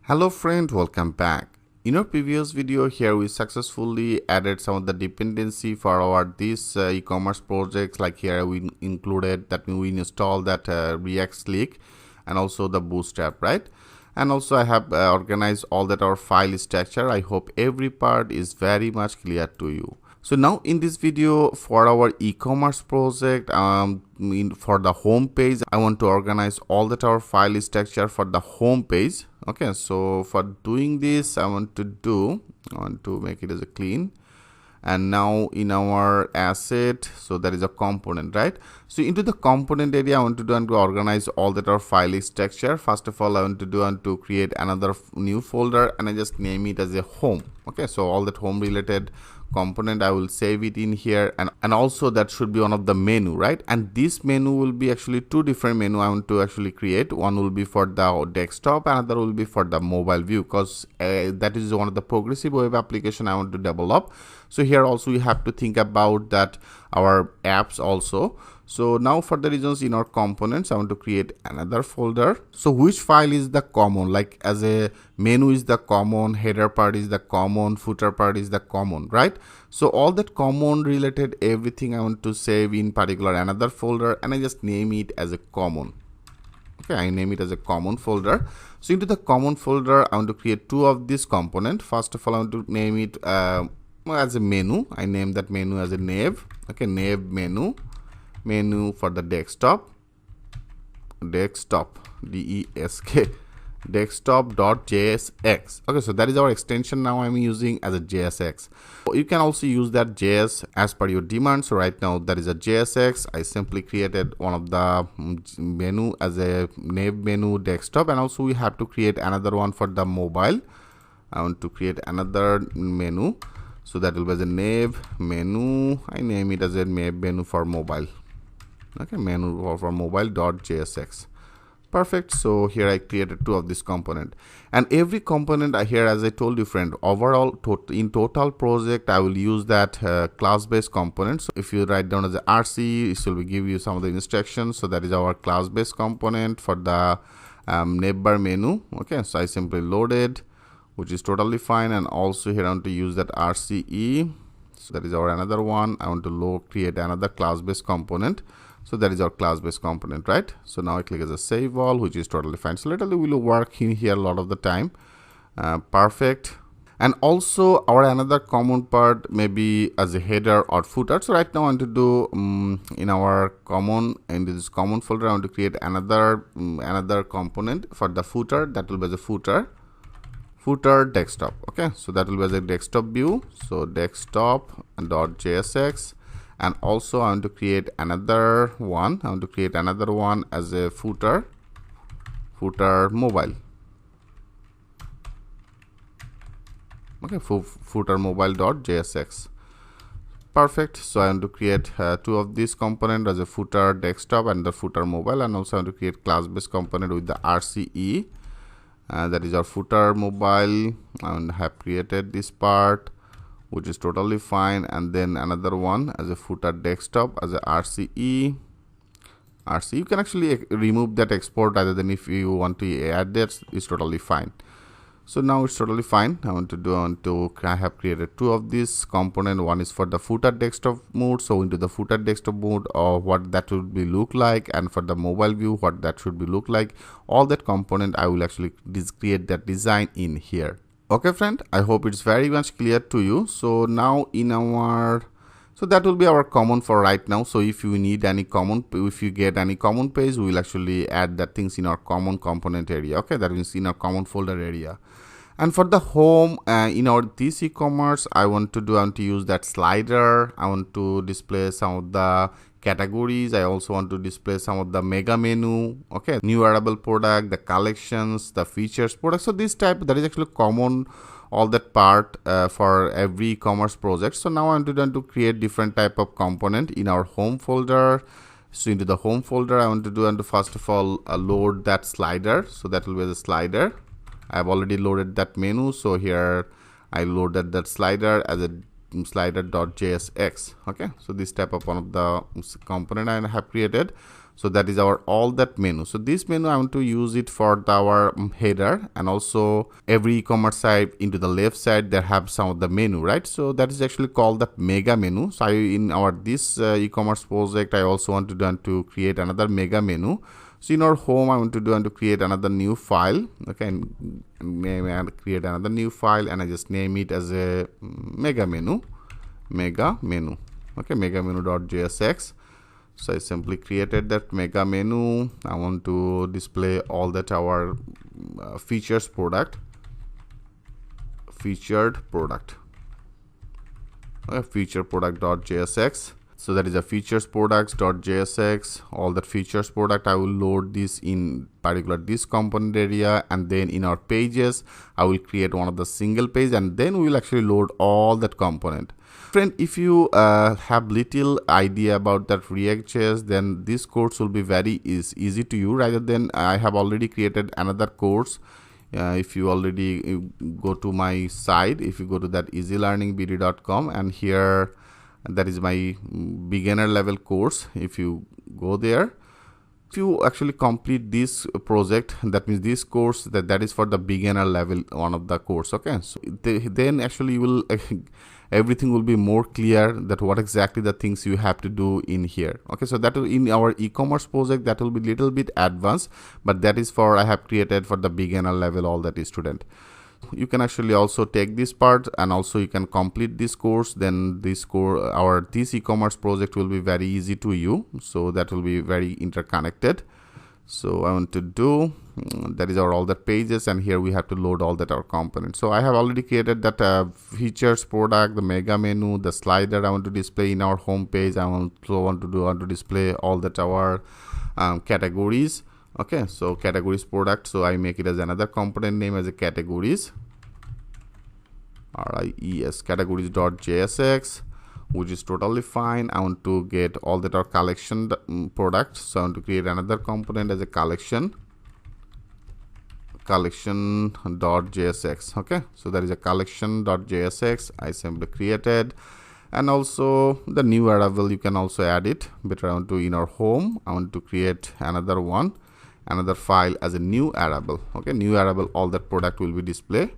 Hello friend, welcome back. In our previous video here we successfully added some of the dependency for our this e-commerce projects. Like here we included that we installed that React Slick and also the Bootstrap, right? And also I have organized all that our file structure. I hope every part is very much clear to you. So now in this video for our e-commerce project, for the home page, I want to organize all that our file structure for the home page. Okay, so for doing this, I want to make it as a clean. And now in our asset, so that is a component, right? So into the component area, I want to do and to organize all that our file structure. First of all, I want to do and to create another new folder, and I just name it as a home. Okay, so all that home related component I will save it in here, and also that should be one of the menu, right? And this menu will be actually two different menu I want to actually create. One will be for the desktop, another will be for the mobile view, because that is one of the progressive web application I want to develop. So here also we have to think about that our apps also. So now for the reasons in our components, I want to create another folder. So which file is the common, like as a menu is the common, header part is the common, footer part is the common, right? So all that common related everything I want to save in particular another folder, and I just name it as a common. Okay, I name it as a common folder. So into the common folder, I want to create two of this component. First of all, I want to name it as a menu. I name that menu as a nav. Okay, nav menu for the desktop desk desktop.jsx. Okay, so that is our extension now I'm using as a JSX. You can also use that JS as per your demand. So right now that is a JSX. I simply created one of the menu as a nav menu desktop, and also we have to create another one for the mobile. I want to create another menu, so that will be the nav menu. I name it as a nav menu for mobile. Okay, menu for mobile.jsx. Perfect. So here I created two of this component, and every component here, as I told you friend, overall in total project I will use that class-based component. So if you write down as a RC, it will give you some of the instructions. So that is our class-based component for the navbar menu. Okay, so I simply loaded, which is totally fine. And also here I want to use that RCE. So that is our another one. I want to create another class-based component. So that is our class-based component, right? So now I click as a save all, which is totally fine. So literally we will work in here a lot of the time. Perfect. And also our another common part maybe as a header or footer. So right now I want to do in our common, in this common folder, I want to create another component for the footer. That will be the footer desktop. Okay, so that will be as a desktop view. So desktop.jsx. And also I want to create another one. I want to create another one as a footer mobile. Okay, footer mobile.jsx. Perfect. So I want to create two of these components as a footer desktop and the footer mobile, and also I want to create class-based component with the RCE. That is our footer mobile. I have created this part, which is totally fine. And then another one as a footer desktop as a RCE. You can actually remove that export rather than if you want to add that, it's totally fine. So now it's totally fine. I have created two of these component. One is for the footer desktop mode. So into the footer desktop mode, or what that would be look like, and for the mobile view, what that should be look like. All that component I will actually create that design in here. Okay friend, I hope it's very much clear to you. So now in our, so that will be our common for right now. So if you need any common, if you get any common page, we will actually add that things in our common component area. Okay, that means in our common folder area. And for the home, in our this e-commerce, I want to use that slider. I want to display some of the categories. I also want to display some of the mega menu. Okay, new wearable product, the collections, the features product. So this type, that is actually common, all that part for every e-commerce project. So now I'm going to create different type of component in our home folder. So into the home folder, I want to first of all load that slider. So that will be the slider. I have already loaded that menu. So here I loaded that slider as a slider.jsx. Okay, so this type of one of the component I have created. So that is our all that menu. So this menu I want to use it for our header, and also every e-commerce site into the left side there have some of the menu, right? So that is actually called the mega menu. So in our this e-commerce project I also want to create another mega menu. So in our home I want to create another new file, okay, and create another new file, and I just name it as a mega menu, okay, mega menu.jsx. So I simply created that mega menu. I want to display all that our featured product, featured product.jsx. So that is a features products.jsx. All that features product I will load this in particular this component area, and then in our pages I will create one of the single page, and then we will actually load all that component. Friend, if you have little idea about that React.js, then this course will be very easy to you. Rather than I have already created another course. If you already go to my site, if you go to that easylearningbd.com, and here that is my beginner level course. If you go there, if you actually complete this project, that means this course that is for the beginner level one of the course, okay. So then actually you will everything will be more clear that what exactly the things you have to do in here, okay. So that will, in our e-commerce project, that will be little bit advanced, but that is for I have created for the beginner level all that is student. You can actually also take this part, and also you can complete this course. Then this e-commerce project will be very easy to you, so that will be very interconnected. So I want to do that is all the pages, and here we have to load all that our components. So I have already created that features product, the mega menu, the slider I want to display in our home page. I also want to display all that our categories. Okay, so categories product, so I make it as another component name as a categories, RIES, categories.jsx, which is totally fine. I want to get all that our collection product, so I want to create another component as a collection.jsx. okay, so that is a collection.jsx I simply created. And also the new variable you can also add it, but I want to, in our home I want to create another file as a new variable, okay, new variable, all that product will be displayed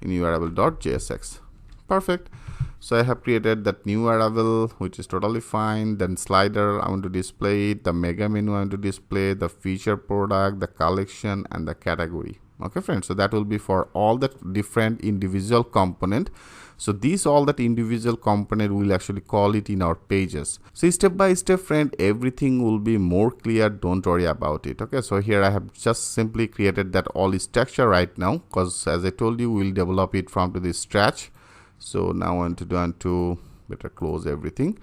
in new variable.jsx. Perfect. So I have created that new variable, which is totally fine. Then slider I want to display it, the mega menu I want to display, the feature product, the collection, and the category. Okay friends, so that will be for all the different individual component. So these all that individual component will actually call it in our pages. So step by step, friend, everything will be more clear. Don't worry about it. Okay, so here I have just simply created that all structure right now, because as I told you, we'll develop it from to this scratch. So now I want to better close everything,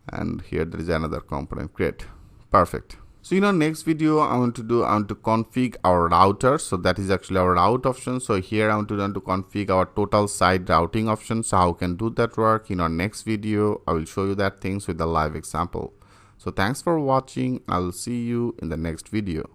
and here there is another component. Great, perfect. So in our next video, I want to configure our router. So that is actually our route option. So here I want to configure our total site routing option. So how can do that work? In our next video, I will show you that things with a live example. So thanks for watching. I will see you in the next video.